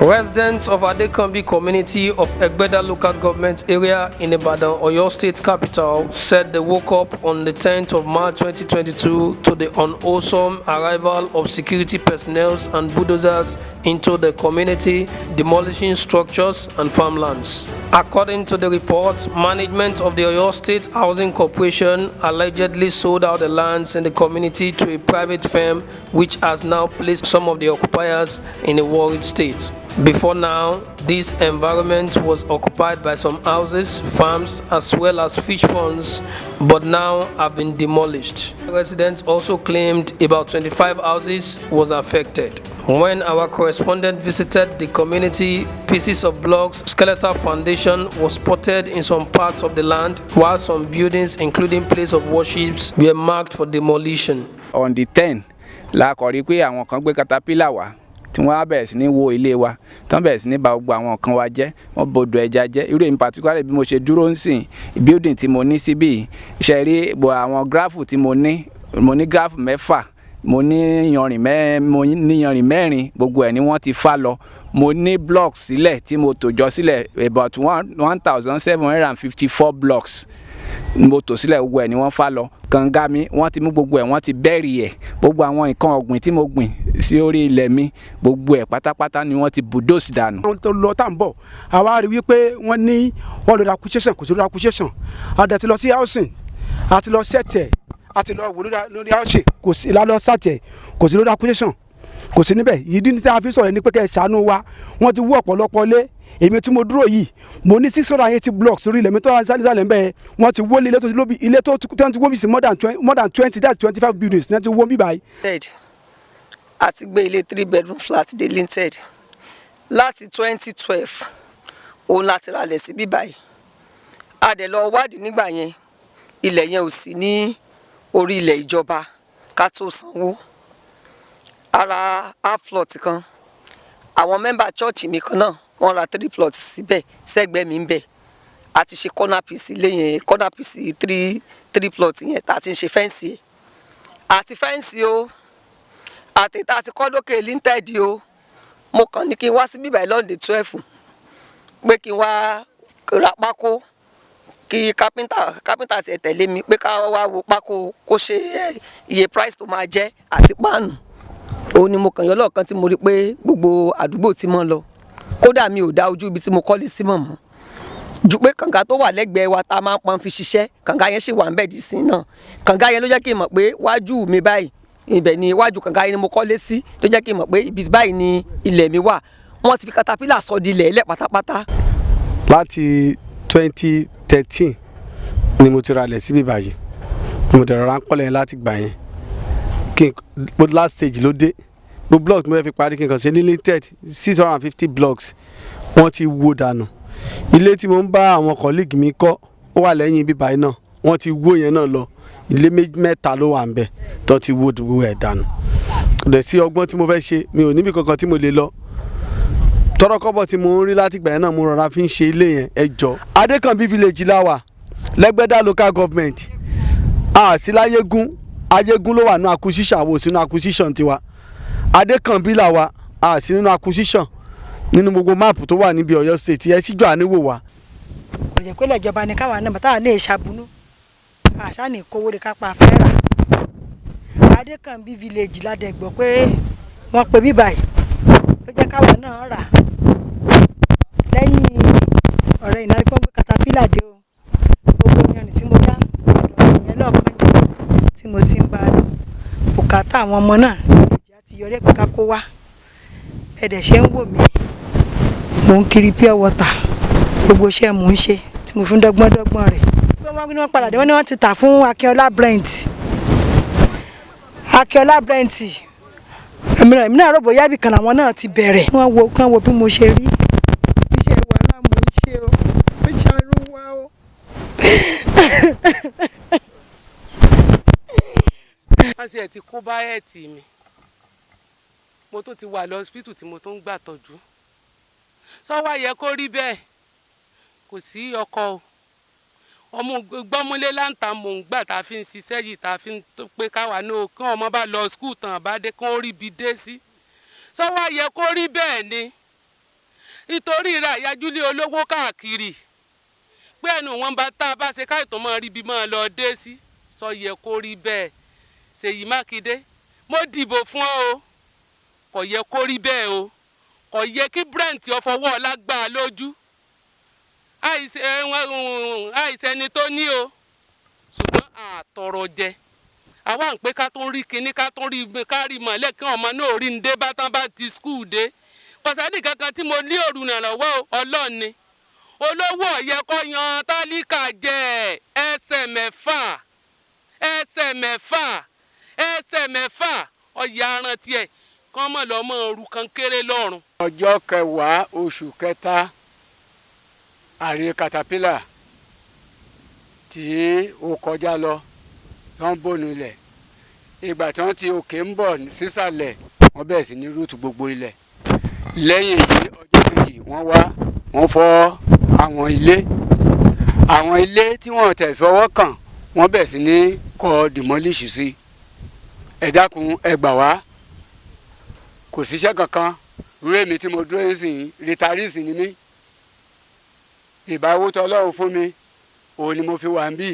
Residents of Adekanbi community of Egbeda local government area in Ibadan, Oyo State capital, said they woke up on the 10th of March 2022 to the unwholesome arrival of security personnel and bulldozers into the community, demolishing structures and farmlands. According to the report, management of the Oyo State Housing Corporation allegedly sold out the lands in the community to a private firm which has now placed some of the occupiers in a worried state. Before now, this environment was occupied by some houses, farms, as well as fish ponds, but now have been demolished. Residents also claimed about 25 houses was affected. When our correspondent visited the community, pieces of blocks, skeletal foundation was spotted in some parts of the land, while some buildings, including place of worships, were marked for demolition. On the 10th, la kò rí pé àwọn kan gbé caterpillar wá tí wọ́n á bẹ̀rẹ̀ sí ní wó ilé wa tán bẹ̀rẹ̀ sí ní ba gbogbo àwọn kan wa jẹ́ wọ́n bodò ẹja jẹ́ irú in particular bí mo ṣe dúró ń sìn building tí mo ní síbí ṣe rí àwọn gráfù tí mo ní gráfù 6 mo ní yanrìn mẹ́rin gbogbo ẹ̀ ni wọ́n ti fà lọ mo ní blocks sílẹ̀ tí mo tò jọ sílẹ̀ about 1754 blocks mo tò sílẹ̀ gbogbo ẹ̀ ni wọ́n fà lọ kànga mi wọ́n ti mú gbogbo ẹ̀ wọ́n ti bẹ́ẹ̀rì ẹ̀ gbogbo àwọn nǹkan ọ̀gbìn tí mo gbìn sí orí ilẹ̀ mi gbogbo ẹ̀ pátápátá ni wọ́n ti bulldoze dànù. àwọn tó lọ tá ń bọ̀ àwa rí wípé wọ́n ní wọ́n lọ acquisition kò sí lọ acquisition àdẹ ti lọ sí housing àti lọ sẹ́tẹ̀ àti lọ wò lórí housing kò sí lọ sàtẹ̀ kò sí lórí acquisition kò sí níbẹ̀ yìí ní tí a fi sọ̀rọ̀ ní pé kẹ́ ẹ̀ ṣàánú wa wọ́n ti wú ọ̀pọ̀lọpọ̀ lé èmi tí mo dúró yìí mo ní 680 blocks orí ilẹ̀ mi tó sálẹ̀ ńbẹ̀ wọ́n ti wó ilé tó ti wó bí sí more than 20 that's 25 buildings ní ti wó bí báyìí. àti gbé ilé 3 bedroom flat dé linted láti 2012 òun láti ralẹ̀ sí bí báyìí a dẹ̀ lọ wádìí nígbà yẹn ilẹ̀ yẹn ò sí ní orí ilẹ̀ ìjọba ká tó sanwó ara half plot kan àwọn mẹ́mbà church mi kan náà wọ́n ra 3 plots síbẹ̀ sẹ́gbẹ́ mi ń bẹ̀ a ti ṣe corner piece ilé yẹn corner piece 3 plots yẹn tá a ti ń ṣe fẹ́ǹsì ẹ̀ àti fẹ́ǹsì o àtẹ̀tà àti kọ́dọ̀kẹ́ linted o mo kàn ní kí n wá sí bíbá lọ́ndẹ̀ 12 pé kí n wá ra pákó kí kápẹ́ntà ti tẹ̀lé mi pé ká wá wo pákó kó ṣe iye price tó máa jẹ́ àti páànù òun ni mo kàn yọ lọ́ọ̀kan tí mo rí pé gbogbo àdúgbò tí mo lọ kódà mi ò dá ojú ibi tí mo kọ́lé sí mọ̀mọ́ ju pé kànga tó wà lẹ́gbẹ̀ẹ́ wa tá a máa ń pọn fi ṣiṣẹ́ kànga yẹn sì wà ń bẹ̀ dì sí náà kànga yẹn ló jẹ́ kí n mọ̀ pé wájú mi báyìí ibẹ̀ ni iwájú kànga yẹn ni mo kọ́lé sí ló jẹ́ kí n mọ̀ pé ibi báyìí ni ilẹ̀ mi wà wọ́n ti fi caterpillar sọ di ilẹ̀ pátápátá. láti 2013 ni mo ti ralẹ̀ síbí báyìí mo dẹ̀rọ̀ ráńpọ̀lẹ̀ yẹn láti gbà yẹn kí n last stage ló dé gbogbo blocks mo fẹ́ fi parí kí n kàn ṣe limited 650 blocks wọ́n ti wó dànù ilé tí mo ń bá àwọn colleague mi kọ́ ó wà lẹ́yìn bíbá iná wọ́n ti wó yẹn náà lọ ilé 3 ló wà ń bẹ̀ tó ti wó ẹ̀ dànù kò dẹ̀ sí ọgbọ́n tí mo fẹ́ ṣe mi ò níbi kankan tí mo lè lọ tọ́rọ́kọ́bọ̀ tí mo ń rí láti gbà yẹn náà mo rọra fi ń ṣe ilé yẹn ẹ jọ. Adekanbi village láwà lẹ́gbẹ́dá local government àti láyégún ayégún ló wà ní acquisition àwò sínú acquisition tiwa Adekanbi làwà àti nínú acquisition nínú gbogbo máàpù tó wà níbi Ọ̀yọ́ state ẹ síjọ àníwò wa. kò yẹ pé lẹ́jọba ni káwa náà bàtà ní ìṣàbùnú àṣà ní kówó de kápá fẹ́ra Adekanbi village ládẹ́gbọ́ pé wọ́n pe bíbáyìí ló jẹ́ káwa náà rà lẹ́yìn ọ̀rẹ́ ìnáwó pé wọ́n gbé caterpillar dé o gbogbo yanni tí mo dá ìyẹn lọ́ọ̀kan yẹn tí mo sì ń bá a lọ bùkátà àwọn ọmọ náà ìjà ti yọrí ẹ̀pẹ́ ká kó wá ẹ̀dẹ̀ ṣe ń wò mí mò ń kiri pure water gbogbo iṣẹ́ mò ń ṣe tí mo fi ń dọ́gbọ́n rẹ̀ bí wọ́n padà dé wọ́n ní wọ́n ti tà fún Akínọlá Brent èmi náà rò bóyá ibì kan làwọn náà ti bẹ̀rẹ̀ wọ́n wo bí mo ṣe rí iṣẹ́ wàhálà mò ń ṣe o ó ṣàánú wá o. wọ́n sì ẹ̀ ti kó báyẹ̀tì mi mo tó ti wà lọ hospital tí mo tó ń gbà tọ́jú sọ́wọ́ yẹ kó rí bẹ́ẹ̀ kò sí ọkọ o ọmọ gbọ́múlé láǹtà mò ń gbà tá a fi ń ṣiṣẹ́ yìí tá a fi ń pé káwa náà kí ọmọ bá lọ skul tán bá dé kó rí bi dé sí sọ́wọ́ yẹ kó rí bẹ́ẹ̀ ni nítorí ra ìyájúlé olówó káàkiri pé ẹnu wọn bá tá a bá ṣe káìtàn máa rí bí máa lọ dé sí sọ yẹ kó rí bẹ́ẹ̀. Ṣèyí Mákindé mo dìbò fún ọ o kò yẹ kó rí bẹ́ẹ̀ o kò yẹ kí Brent ọfọwọ́ lágbàá lójú àìsẹni tó ní o ṣùgbọ́n àtọ̀rọ̀ jẹ àwa ń pé ká tó rí kinní ká tó rí kárí mọ̀lẹ́ kí ọmọ náà rí ń dé bá tán bá ti skul dé pàṣẹ́dì kankan tí mo lé òrùnàlọ́wọ́ Ọlọ́ọ̀ni olówó ọ̀yẹ́ kọ́ yan tálíkà jẹ ẹsẹ̀ mẹ́fà ọ̀yẹ́ arántí ẹ̀ kán mọ̀ lọ́mọ òru kan kéré lọ́rùn. ọjọ́ 10 oṣù kẹta àrí katapila tí ó kọjá lọ tó ń bò nílẹ̀ ìgbà tí wọ́n ti òkè ń bọ̀ sísàlẹ̀ wọ́n bẹ̀rẹ̀ sí ní rúùtù gbogbo ilẹ̀ lẹ́yìn èyí ọjọ́ kejì wọ́n fọ́ àwọn ilé tí wọ́n tẹ̀ fọwọ́ kàn wọ́n bẹ̀rẹ̀ sí ní kọ́ demolition sí ẹ dákun ẹ gbà wá kò síṣẹ́ kankan rúwé mi tí mo dúró ń sìn rìtárìsì ni mí ìbáwó tọ́lọ́run fún mi òun ni mo fi wà ń bì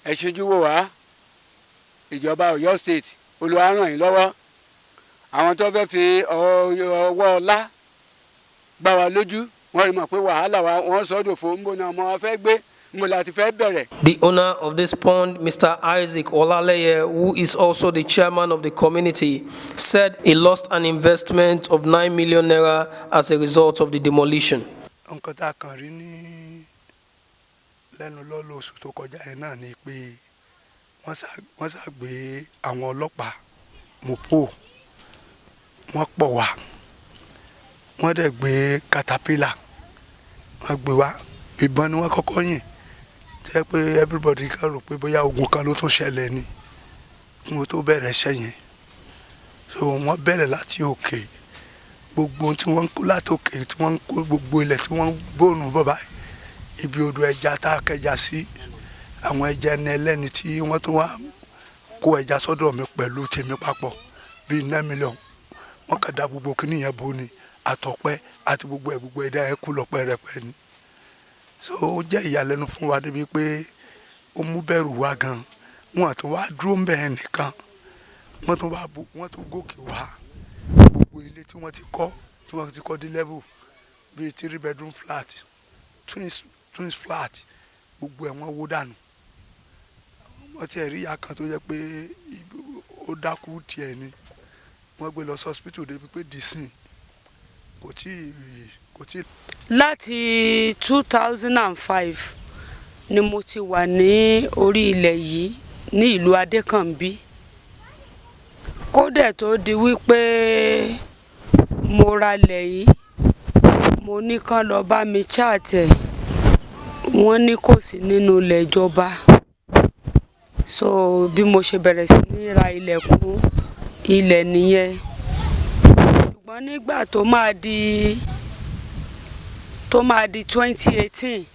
ẹ ṣíjú wò wá ìjọba Ọ̀yọ́ state Olúwa ràn yín lọ́wọ́ àwọn tó fẹ́ fi ọwọ́ ọlá gbá wa lójú wọ́n rí mọ̀ pé wàhálà wa wọ́n sọ́dọ̀ fún ń bọ̀ náà ọmọ wa fẹ́ gbé. The owner of this pond, Mr. Isaac Olaleye, who is also the chairman of the community, said he lost an investment of 9 million naira as a result of the demolition. Nǹkan tá a kàn rí ní lẹ́nu lọ́lọ́ oṣù tó kọjá yẹn náà ni pé wọ́n ṣàgbé àwọn ọlọ́pàá mopo wọ́n pọ̀ wá wọ́n dẹ̀ gbé katapila wọ́n gbé wá ìbọn ni wọ́n kọ́kọ́ yìn jẹ́ pé everybody kan rò pé bóyá ogun kan ló tún ṣẹlẹ̀ ni kí wọ́n tó bẹ̀rẹ̀ iṣẹ́ yẹn so wọ́n bẹ̀rẹ̀ láti òkè gbogbo tí wọ́n ń kó láti òkè tí wọ́n ń kó gbogbo ilẹ̀ tí wọ́n ń gbóònù bọ́bá ibi odò ẹja tá a kẹja sí àwọn ẹja ẹni ẹlẹ́ni tí wọ́n tún wá kó ẹja sọ́dọ̀ mi pẹ̀lú tèmi papọ̀ bíi 9 million wọ́n kà dá gbogbo kíní yẹn bò ní àtọ̀pẹ́ àti gbogbo ẹ̀dá yẹn kú lọ pẹ́rẹpẹ́ ni so ó jẹ́ ìyàlẹ́nu fún wa débi pé ó mú bẹ̀rù wá gan wọ́n tún wá dúró ń bẹ̀ẹ́ nìkan wọ́n tún gòkè wá gbogbo ilé tí wọ́n ti kọ́ dé level bíi 3 bedroom flat twins flat gbogbo ẹ̀ wọ́n wó dànù wọ́n ti rí ìyá kan tó jẹ́ pé ó dákú tiẹ̀ ni wọ́n gbé lọ sí hospital débi pé dìísìn kò tí. Láti 2005 ni mo ti wà ní orí ilẹ̀ yìí ní ìlú Adekanbi kódẹ̀ tó di wípé mo ralẹ̀ yìí mo ní kán lọ bá mi chaatẹ̀ wọ́n ní kò sí nínú ilẹ̀ ìjọba so bí mo ṣe bẹ̀rẹ̀ sí ní ra ilẹ̀kùn ilẹ̀ nìyẹn ṣùgbọ́n nígbà tó máa di 2018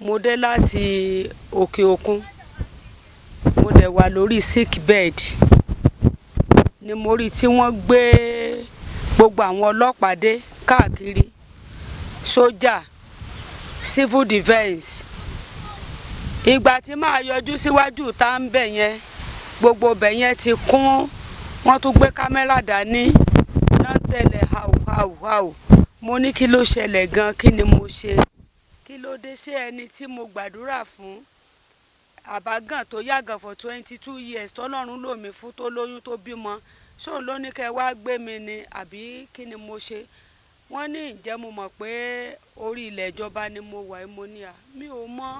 mo dé láti òkè òkun mo dẹ̀ wà lórí sick bed ni mo rí tí wọ́n gbé gbogbo àwọn ọlọ́pàá dé káàkiri sójà civil defence ìgbà tí màá yọjú síwájú tá ń bẹ̀ yẹn gbogbo bẹ̀ yẹn ti kún wọ́n tún gbé kámẹ́rà dání náà tẹ̀lé hàù mo ní kí ló ṣẹlẹ̀ gan kí ni mo ṣe kí ló dé ṣé ẹni tí mo gbàdúrà fún àbágàn tó yàgàn for 22 years tọ́lọ́run lò mí fún tó lóyún tó bímọ ṣóun ló ní kẹ́ wá gbé mi ni àbí kí ni mo ṣe wọ́n ní ǹjẹ́ mo mọ̀ pé orí ilẹ̀ ìjọba ni mo wà mo ní à mi ò mọ̀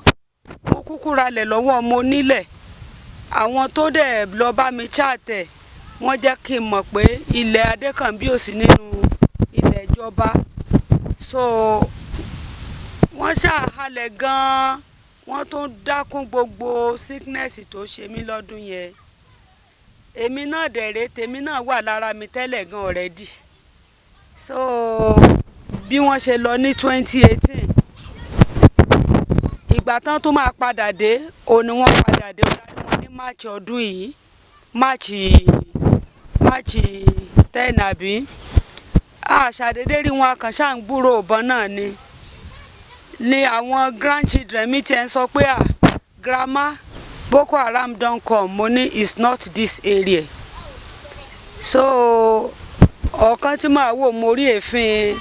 mo kúkú ralẹ̀ lọ́wọ́ mo nílẹ̀ àwọn tó dẹ̀ lọ bá mi chaatẹ̀ wọ́n jẹ́ kí n mọ̀ pé ilẹ̀ Adékànbí ò sí nínú ilẹ̀ ìjọba so wọ́n ṣàhalẹ̀ gan-an wọ́n tún dákún gbogbo sickness tó ṣe mí lọ́dún yẹn èmi náà dẹ̀rẹ̀ tèmi náà wà lára mi tẹ́lẹ̀ gan already so bí wọ́n ṣe lọ ní 2018 ìgbà tán tó máa padà dé òun ni wọ́n padà dé wọ́n ní March ọdún yìí March 10 àbí àṣàdédé rí wọn kàn ṣáà ń gbúrò ọ̀bọ̀n náà ni àwọn grandchildren mi ti ń sọ pé grandma Boko Haram don come mo ní is not this area so ọ̀kan tí màá wò mo rí èéfín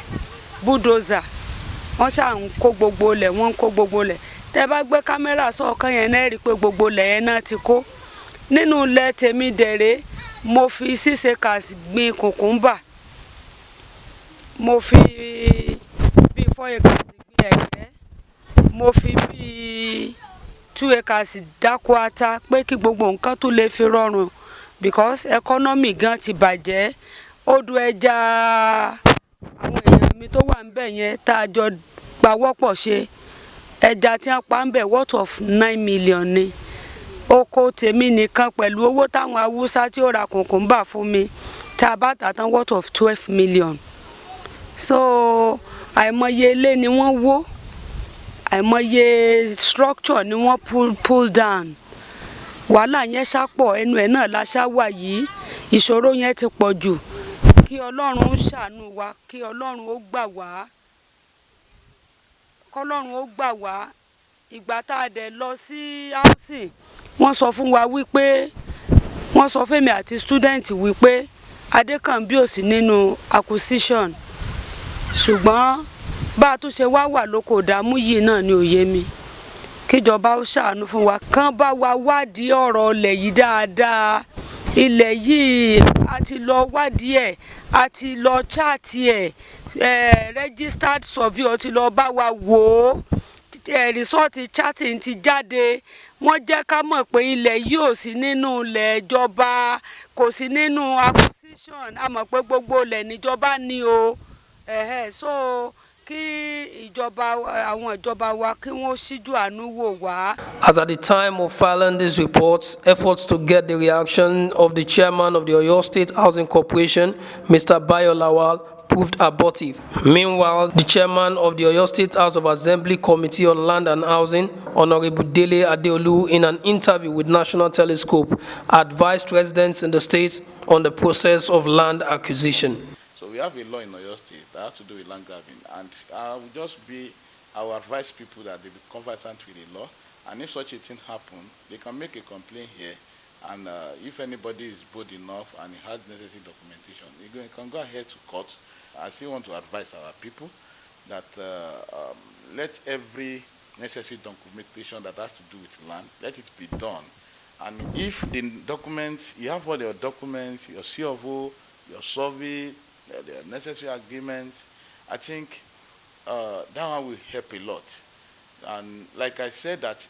bulldozer wọ́n ṣáà ń kó gbogbo lẹ̀ wọ́n ń kó gbogbo lẹ̀ tẹ́ bá gbé kámẹ́rà sọ́ọ̀kan yẹn náà rí i pé gbogbo lẹ̀ yẹn náà ti kó nínú ilẹ̀ tèmi dẹ̀rẹ́ mo fi 6 acres gbin kùkúmbà mo fi bí 4 acres gbin ẹ̀gẹ́ mo fi bí 2 acres dáko ata pé kí gbogbo nǹkan tó lè fi rọrùn because economy gan ti bàjẹ́ odò ẹja àwọn èèyàn mi tó wà níbẹ̀ yẹn tá a jọ pawọ́pọ̀ ṣe ẹja tí wọ́n pa ń bẹ̀ worth of 9 million ni oko tèmi nìkan pẹ̀lú owó táwọn haúsá tí ó ra kùkúmbà fún mi tá a bá tà tán worth of 12 million so àìmọye ilé ni wọ́n wó àìmọye structure ni wọ́n pull down wàhálà yẹn ṣàpọ̀ ẹnu ẹ̀ náà la ṣá wà yìí ìṣòro yẹn ti pọ̀ jù kí ọlọ́run ṣàánú wa kí ọlọ́run ó gbà wá kọ́lọ́run ó gbà wá ìgbà tá a dẹ̀ lọ sí housing wọ́n sọ fún wa wípé wọ́n sọ fẹ́mi àti student wípé Adekanbi ò sí nínú acquisition ṣùgbọ́n bá a tún ṣe wà lóko ìdààmú yìí náà ni òye mi kíjọba ó ṣàánú fún wa kán bá wa wádìí ọ̀rọ̀ ilẹ̀ yìí dáadáa ilẹ̀ yìí a ti lọ wádìí ẹ̀ a ti lọ chaati ẹ̀ registered surveyor ti lọ bá wa wò ó rìsọ́ọ̀tì chatting ti jáde wọ́n jẹ́ ká mọ̀ pé ilẹ̀ yìí ò sí nínú ilẹ̀ ìjọba kò sí nínú acquisition a mọ̀ pé gbogbo ilẹ̀ níjọba ní o so kí ìjọba àwọn ìjọba wa kí wọ́n ṣíjú àánú wò wá. As at the time of filing these reports, efforts to get the reaction of the chairman of the Oyo State Housing Corporation, Mr. Bayo Lawal, proved abortive. Meanwhile, the chairman of the Oyo State House of Assembly Committee on Land and Housing, Honorable Dele Adeolu, in an interview with National Telescope, advised residents in the state on the process of land acquisition. So we have a law in Oyo State that has to do with land grabbing, and I will advise people that they be conversant with the law, and if such a thing happen, they can make a complaint here, and if anybody is bold enough and has necessary documentation, they can go ahead to court. I still want to advise our people that let every necessary documentation that has to do with land, let it be done. And if the documents, you have all your documents, your C of O, your survey, the necessary agreements, I think that one will help a lot. And like I said, that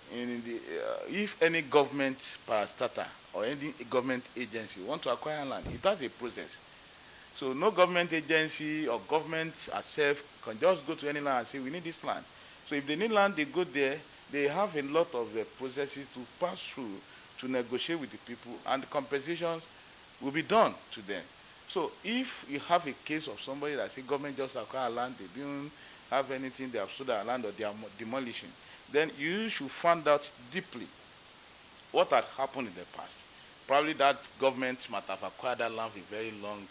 if any government parastatal or any government agency want to acquire land, it has a process. So no government agency or government itself can just go to any land and say, we need this land. So if they need land, they go there. They have a lot of processes to pass through to negotiate with the people, and the compensations will be done to them. So if you have a case of somebody that say government just acquire land, they don't have anything, they have sold their land or they are demolishing, then you should find out deeply what had happened in the past. Probably that government might have acquired that land for very long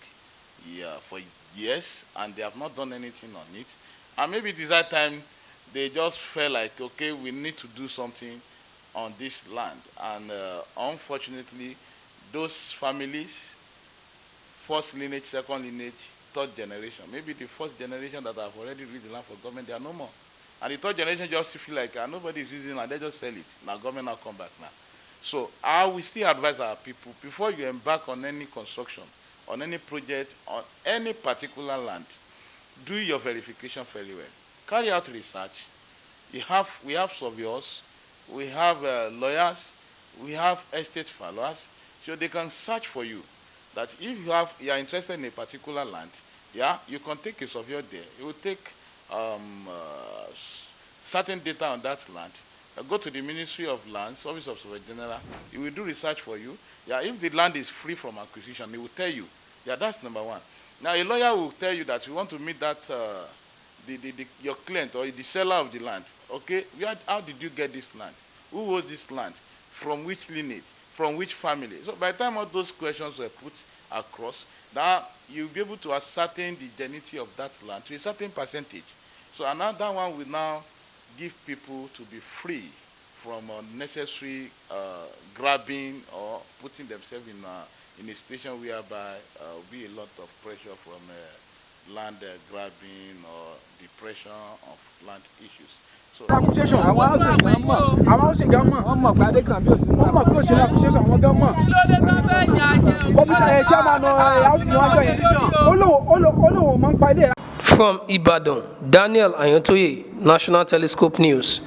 for years, and they have not done anything on it. And maybe this time they just felt like, okay, we need to do something on this land. And unfortunately, those families, first lineage, second lineage, third generation, maybe the first generation that have already reached the land for government, they are no more. And the third generation just feel like nobody is using land, they just sell it. Now government now come back now. So I will still advise our people, before you embark on any construction, on any project, on any particular land, do your verification very well. Carry out research. We have surveyors, we have lawyers, we have estate followers, so they can search for you. That if you are interested in a particular land, you can take a surveyor there. It will take certain data on that land. Go to the Ministry of Lands, Office of Surveyor General. It will do research for you. If the land is free from acquisition, it will tell you. That's number one. Now, a lawyer will tell you that you want to meet that your client or the seller of the land. Okay, how did you get this land? Who owns this land? From which lineage? From which family? So by the time all those questions were put across, now you'll be able to ascertain the genuinity of that land to a certain percentage. So another one will now give people to be free from unnecessary grabbing or putting themselves in a situation whereby will be a lot of pressure from land grabbing or depression of land issues. So appreciation àwọn housing gan mọ̀ wọ́n mọ̀ pé Adekanbi wọ́n mọ̀ pé ó ṣe ní appreciation àwọn gan mọ̀. Kọ́míṣánná chairman housing wọn jọ yẹn olówó mọ̀ ń pa ilé. From Ibadan, Daniel Ayantoye, National Telescope News.